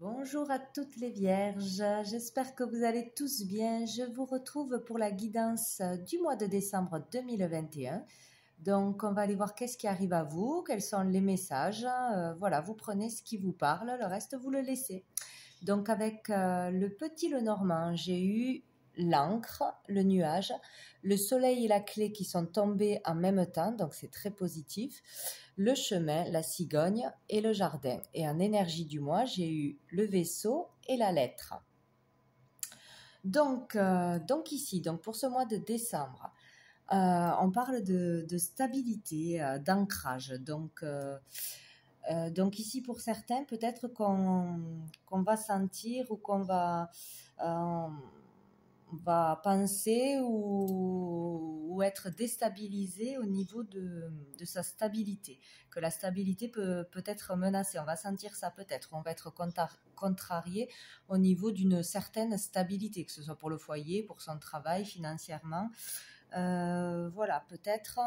Bonjour à toutes les vierges, j'espère que vous allez tous bien. Je vous retrouve pour la guidance du mois de décembre 2021. Donc on va aller voir qu'est-ce qui arrive à vous, quels sont les messages. Voilà, vous prenez ce qui vous parle, le reste vous le laissez. Donc avec le petit Lenormand, j'ai eu l'encre, le nuage, le soleil et la clé qui sont tombés en même temps, donc c'est très positif, le chemin, la cigogne et le jardin. Et en énergie du mois, j'ai eu le vaisseau et la lettre. Donc ici, donc pour ce mois de décembre, on parle de stabilité, d'ancrage. Donc ici, pour certains, peut-être qu'on va sentir ou qu'on va penser ou être déstabilisé au niveau de sa stabilité, que la stabilité peut être menacée. On va sentir ça peut-être, on va être contrarié au niveau d'une certaine stabilité, que ce soit pour le foyer, pour son travail, financièrement. Voilà, peut-être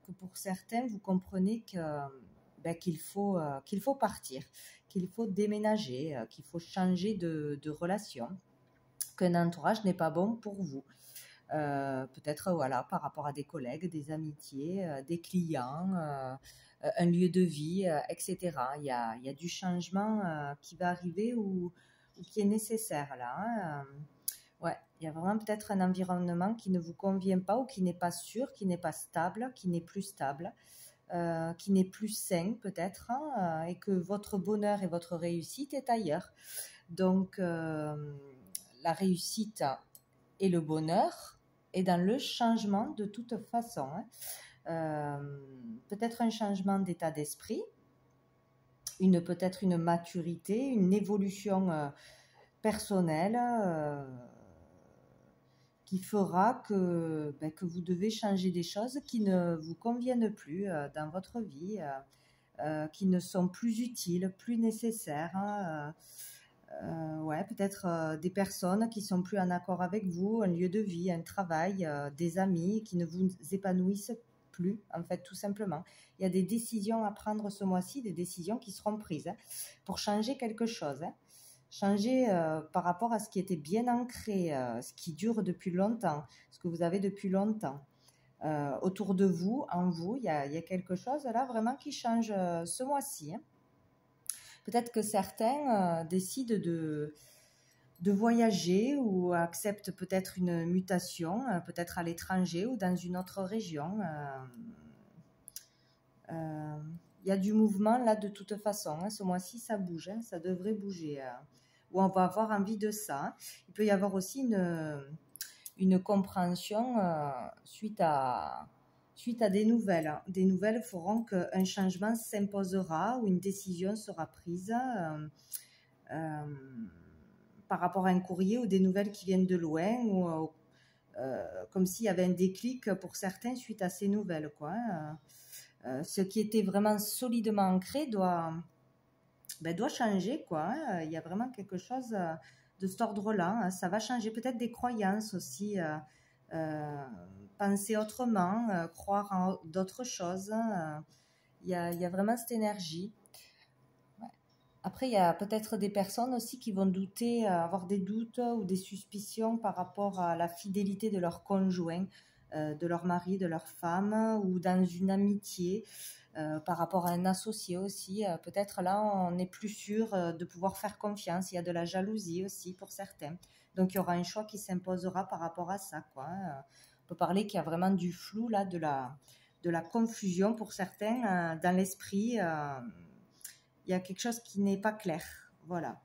que pour certains, vous comprenez qu'il faut partir, qu'il faut déménager, qu'il faut changer de relation, qu'un entourage n'est pas bon pour vous. Peut-être voilà, par rapport à des collègues, des amitiés, des clients, un lieu de vie, etc. Il y a du changement qui va arriver ou qui est nécessaire là. Ouais, il y a vraiment peut-être un environnement qui ne vous convient pas ou qui n'est pas sûr, qui n'est pas stable, qui n'est plus stable, qui n'est plus sain peut-être, hein, et que votre bonheur et votre réussite est ailleurs. Donc, la réussite et le bonheur est dans le changement de toute façon. Peut-être un changement d'état d'esprit, peut-être une maturité, une évolution personnelle qui fera que vous devez changer des choses qui ne vous conviennent plus dans votre vie, qui ne sont plus utiles, plus nécessaires. Ouais, peut-être des personnes qui sont plus en accord avec vous, un lieu de vie, un travail, des amis qui ne vous épanouissent plus, en fait, tout simplement. Il y a des décisions à prendre ce mois-ci, des décisions qui seront prises pour changer quelque chose. Changer par rapport à ce qui était bien ancré, ce qui dure depuis longtemps, ce que vous avez depuis longtemps. Autour de vous, en vous, il y a quelque chose là vraiment qui change ce mois-ci. Peut-être que certains décident de voyager ou acceptent peut-être une mutation, peut-être à l'étranger ou dans une autre région. Il y a du mouvement là de toute façon. Ce mois-ci, ça bouge, ça devrait bouger. Ou on va avoir envie de ça. Il peut y avoir aussi une compréhension suite à des nouvelles. Des nouvelles feront qu'un changement s'imposera ou une décision sera prise par rapport à un courrier ou des nouvelles qui viennent de loin ou comme s'il y avait un déclic pour certains suite à ces nouvelles, quoi. Ce qui était vraiment solidement ancré doit changer, quoi. Il y a vraiment quelque chose de cet ordre-là. Ça va changer peut-être des croyances aussi. Penser autrement, croire en d'autres choses. Il y a vraiment cette énergie. Ouais. Après, il y a peut-être des personnes aussi qui vont douter, avoir des doutes ou des suspicions par rapport à la fidélité de leur conjoint, de leur mari, de leur femme, ou dans une amitié. Par rapport à un associé aussi, peut-être là on n'est plus sûr de pouvoir faire confiance, il y a de la jalousie aussi pour certains, donc il y aura un choix qui s'imposera par rapport à ça, quoi. On peut parler qu'il y a vraiment du flou là, de la confusion pour certains dans l'esprit, il y a quelque chose qui n'est pas clair, voilà.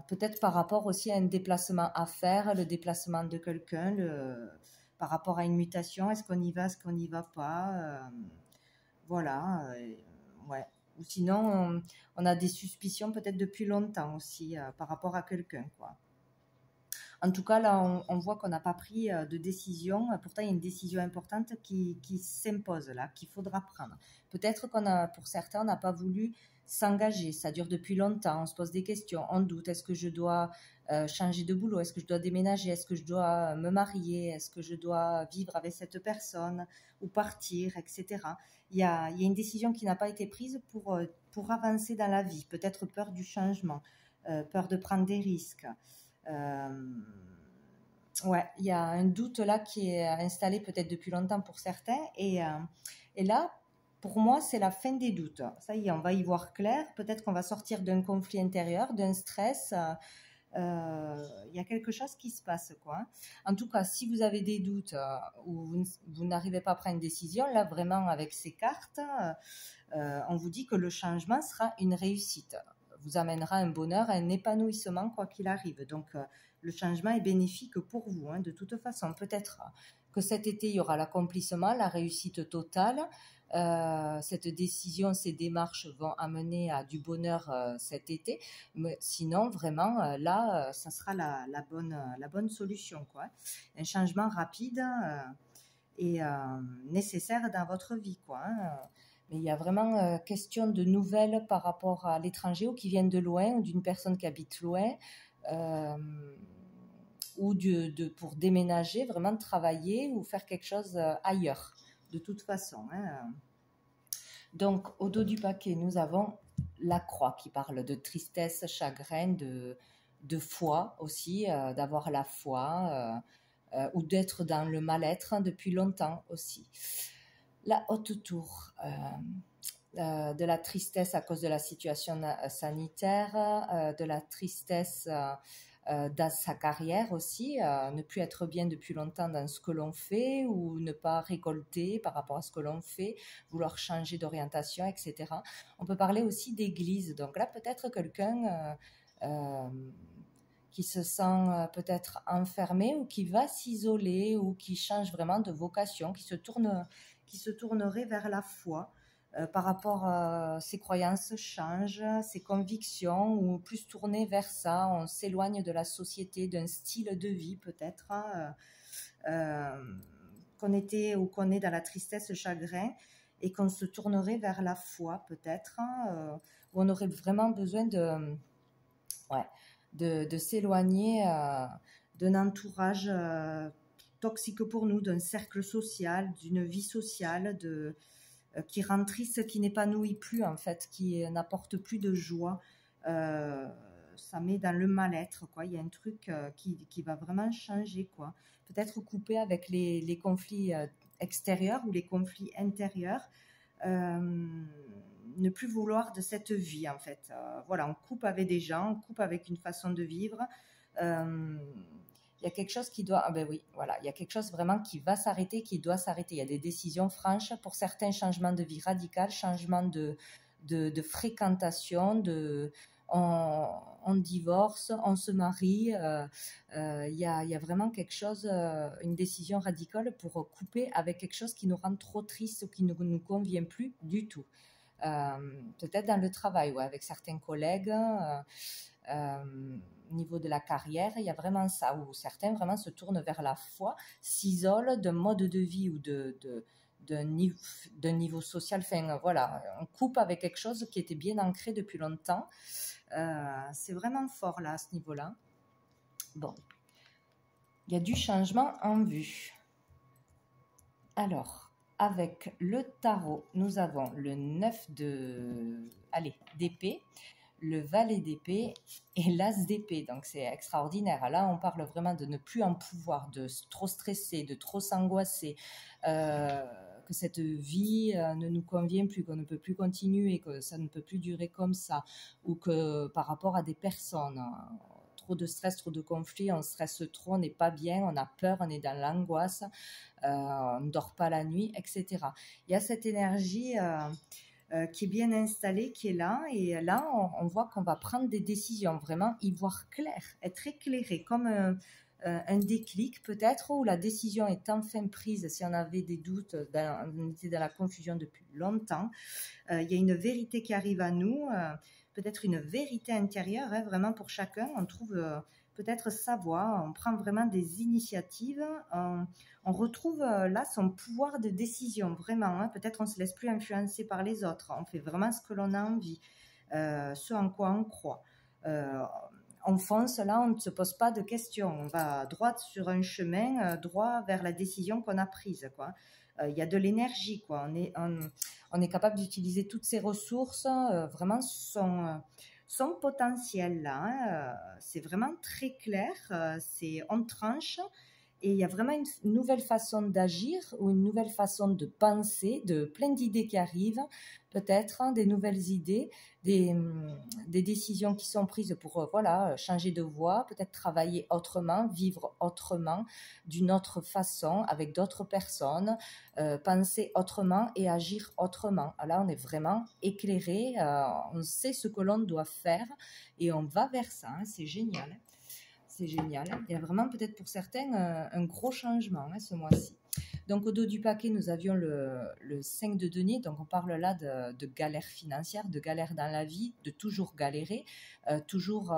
Peut-être par rapport aussi à un déplacement à faire, le déplacement de quelqu'un, par rapport à une mutation, est-ce qu'on y va, est-ce qu'on n'y va pas, voilà, ouais. Ou sinon, on a des suspicions peut-être depuis longtemps aussi par rapport à quelqu'un, quoi. En tout cas, là, on voit qu'on n'a pas pris de décision. Pourtant, il y a une décision importante qui s'impose là, qu'il faudra prendre. Peut-être pour certains, on n'a pas voulu s'engager, ça dure depuis longtemps, on se pose des questions, on doute, est-ce que je dois changer de boulot, est-ce que je dois déménager, est-ce que je dois me marier, est-ce que je dois vivre avec cette personne ou partir, etc. Il y a une décision qui n'a pas été prise pour avancer dans la vie, peut-être peur du changement, peur de prendre des risques. Ouais, il y a un doute là qui est installé peut-être depuis longtemps pour certains. Et là, pour moi, c'est la fin des doutes. Ça y est, on va y voir clair. Peut-être qu'on va sortir d'un conflit intérieur, d'un stress. Il y a quelque chose qui se passe, quoi. En tout cas, si vous avez des doutes ou vous n'arrivez pas à prendre une décision, là, vraiment, avec ces cartes, on vous dit que le changement sera une réussite. Vous amènera un bonheur, un épanouissement, quoi qu'il arrive. Donc, le changement est bénéfique pour vous, hein, de toute façon. Peut-être que cet été, il y aura l'accomplissement, la réussite totale. Cette décision, ces démarches vont amener à du bonheur cet été. Mais sinon, vraiment, là, ça sera la bonne solution, quoi. Un changement rapide et nécessaire dans votre vie, quoi, hein. Mais il y a vraiment question de nouvelles par rapport à l'étranger ou qui viennent de loin ou d'une personne qui habite loin. Ou pour déménager, vraiment travailler ou faire quelque chose ailleurs, de toute façon, hein. Donc, au dos du paquet, nous avons la croix qui parle de tristesse, chagrin, de foi aussi, d'avoir la foi ou d'être dans le mal-être, hein, depuis longtemps aussi. La haute tour, de la tristesse à cause de la situation sanitaire, de la tristesse dans sa carrière aussi, ne plus être bien depuis longtemps dans ce que l'on fait ou ne pas récolter par rapport à ce que l'on fait, vouloir changer d'orientation, etc. On peut parler aussi d'église. Donc là, peut-être quelqu'un qui se sent peut-être enfermé ou qui va s'isoler ou qui change vraiment de vocation, qui se tournerait vers la foi. Par rapport à ses croyances changent, ses convictions, ou plus tourné vers ça, on s'éloigne de la société, d'un style de vie peut-être, hein, qu'on était ou qu'on est dans la tristesse, le chagrin, et qu'on se tournerait vers la foi peut-être, hein, où on aurait vraiment besoin de s'éloigner d'un entourage toxique pour nous, d'un cercle social, d'une vie sociale, qui rend triste, qui n'épanouit plus en fait, qui n'apporte plus de joie. Ça met dans le mal-être, quoi. Il y a un truc qui va vraiment changer, quoi. Peut-être couper avec les conflits extérieurs ou les conflits intérieurs. Ne plus vouloir de cette vie, en fait. Voilà, on coupe avec des gens, on coupe avec une façon de vivre. Il y a quelque chose qui doit, il y a quelque chose vraiment qui va s'arrêter, qui doit s'arrêter. Il y a des décisions franches pour certains, changements de vie radical, changements de fréquentation, on divorce, on se marie. Il y a vraiment quelque chose, une décision radicale pour couper avec quelque chose qui nous rend trop triste ou qui ne nous convient plus du tout. Peut-être dans le travail, avec certains collègues. Au niveau de la carrière, il y a vraiment ça, où certains vraiment se tournent vers la foi, s'isolent d'un mode de vie ou d'un niveau social. Enfin, voilà, on coupe avec quelque chose qui était bien ancré depuis longtemps. C'est vraiment fort là, à ce niveau-là. Bon, il y a du changement en vue. Alors, avec le tarot, nous avons le 9 d'épée, le valet d'épée et l'as d'épée. Donc c'est extraordinaire. Là, on parle vraiment de ne plus en pouvoir, de trop stresser, de trop s'angoisser, que cette vie ne nous convient plus, qu'on ne peut plus continuer, que ça ne peut plus durer comme ça, ou que par rapport à des personnes, trop de stress, trop de conflits, on stresse trop, on n'est pas bien, on a peur, on est dans l'angoisse, on ne dort pas la nuit, etc. Il y a cette énergie qui est bien installée, qui est là, et là on voit qu'on va prendre des décisions, vraiment y voir clair, être éclairé, comme un déclic peut-être, où la décision est enfin prise. Si on avait des doutes, on était dans la confusion depuis longtemps, il y a une vérité qui arrive à nous, peut-être une vérité intérieure, hein, vraiment pour chacun. On trouve peut-être sa voie, on prend vraiment des initiatives, on retrouve là son pouvoir de décision, vraiment, hein. Peut-être on ne se laisse plus influencer par les autres, on fait vraiment ce que l'on a envie. ce en quoi on croit. On fonce là, on ne se pose pas de questions, on va droit sur un chemin, droit vers la décision qu'on a prise, quoi. Il y a de l'énergie, quoi. On est capable d'utiliser toutes ces ressources, vraiment son potentiel là, hein. C'est vraiment très clair, on tranche. Et il y a vraiment une nouvelle façon d'agir ou une nouvelle façon de penser, de plein d'idées qui arrivent, peut-être, hein, des nouvelles idées, des décisions qui sont prises pour voilà, changer de voie, peut-être travailler autrement, vivre autrement, d'une autre façon, avec d'autres personnes, penser autrement et agir autrement. Là, on est vraiment éclairé, on sait ce que l'on doit faire et on va vers ça, hein, c'est génial. C'est génial. Il y a vraiment peut-être pour certains un gros changement, hein, ce mois-ci. Donc au dos du paquet, nous avions le 5 de denier. Donc on parle là de galère financière, de galère dans la vie, de toujours galérer, toujours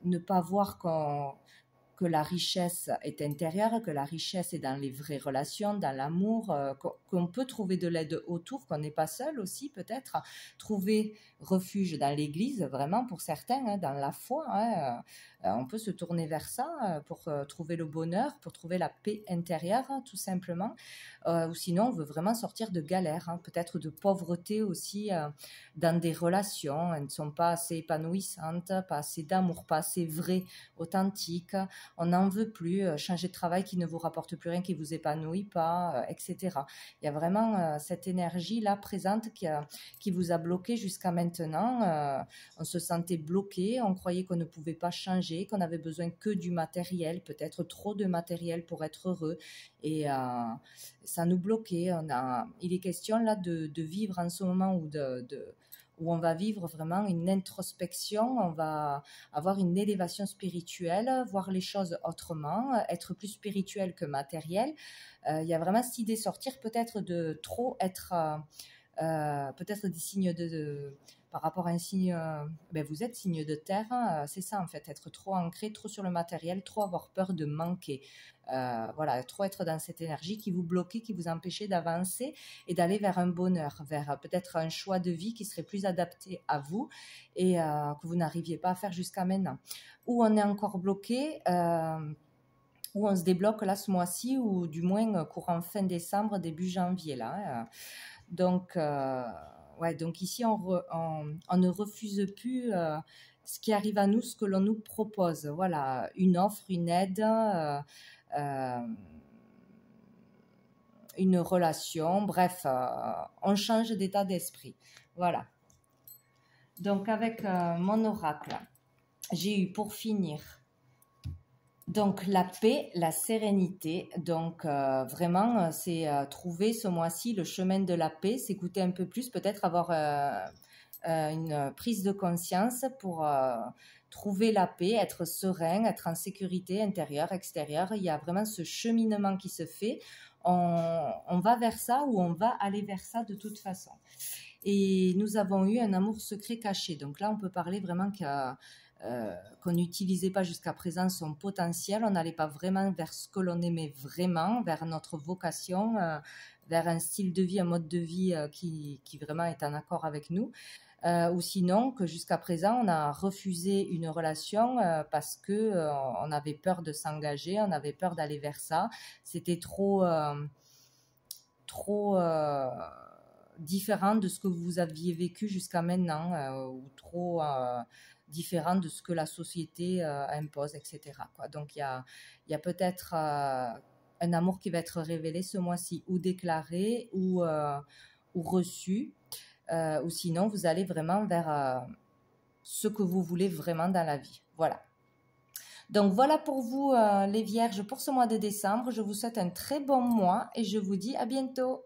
ne pas voir que la richesse est intérieure, que la richesse est dans les vraies relations, dans l'amour, qu'on peut trouver de l'aide autour, qu'on n'est pas seul aussi peut-être, trouver refuge dans l'église, vraiment pour certains, hein, dans la foi, hein, on peut se tourner vers ça pour trouver le bonheur, pour trouver la paix intérieure, hein, tout simplement, ou sinon on veut vraiment sortir de galère, hein, peut-être de pauvreté aussi dans des relations, elles ne sont pas assez épanouissantes, pas assez d'amour, pas assez vraies, authentiques, on n'en veut plus, changer de travail qui ne vous rapporte plus rien, qui ne vous épanouit pas, etc. Il y a vraiment cette énergie-là présente qui vous a bloqué jusqu'à maintenant. On se sentait bloqué, on croyait qu'on ne pouvait pas changer, qu'on avait besoin que du matériel, peut-être trop de matériel pour être heureux. Et ça nous bloquait. Il est question là de vivre en ce moment où on va vivre vraiment une introspection, on va avoir une élévation spirituelle, voir les choses autrement, être plus spirituel que matériel. Il y a vraiment cette idée sortir peut-être de trop être, peut-être des signes par rapport à un signe, vous êtes signe de terre, hein, c'est ça en fait, être trop ancré, trop sur le matériel, trop avoir peur de manquer. Voilà, trop être dans cette énergie qui vous bloquait, qui vous empêchait d'avancer et d'aller vers un bonheur, vers peut-être un choix de vie qui serait plus adapté à vous et que vous n'arriviez pas à faire jusqu'à maintenant. Ou on est encore bloqué, où on se débloque là ce mois-ci, ou du moins courant fin décembre, début janvier là. Donc ici on ne refuse plus ce qui arrive à nous, ce que l'on nous propose. Voilà, une offre, une aide, une relation, bref, on change d'état d'esprit. Voilà. Donc avec mon oracle, j'ai eu pour finir donc la paix, la sérénité. Donc vraiment, c'est trouver ce mois-ci le chemin de la paix, s'écouter un peu plus, peut-être avoir une prise de conscience pour trouver la paix, être serein, être en sécurité intérieure, extérieure. Il y a vraiment ce cheminement qui se fait. On va vers ça ou on va aller vers ça de toute façon. Et nous avons eu un amour secret caché. Donc là, on peut parler vraiment qu'on n'utilisait pas jusqu'à présent son potentiel, on n'allait pas vraiment vers ce que l'on aimait vraiment, vers notre vocation, vers un style de vie, un mode de vie qui vraiment est en accord avec nous. Ou sinon que jusqu'à présent on a refusé une relation parce que on avait peur de s'engager, on avait peur d'aller vers ça, c'était trop différent de ce que vous aviez vécu jusqu'à maintenant, ou trop différent de ce que la société impose, etc. quoi. Donc il y a peut-être un amour qui va être révélé ce mois-ci, ou déclaré ou reçu, ou sinon vous allez vraiment vers ce que vous voulez vraiment dans la vie. Voilà. Donc voilà pour vous les vierges pour ce mois de décembre. Je vous souhaite un très bon mois et je vous dis à bientôt.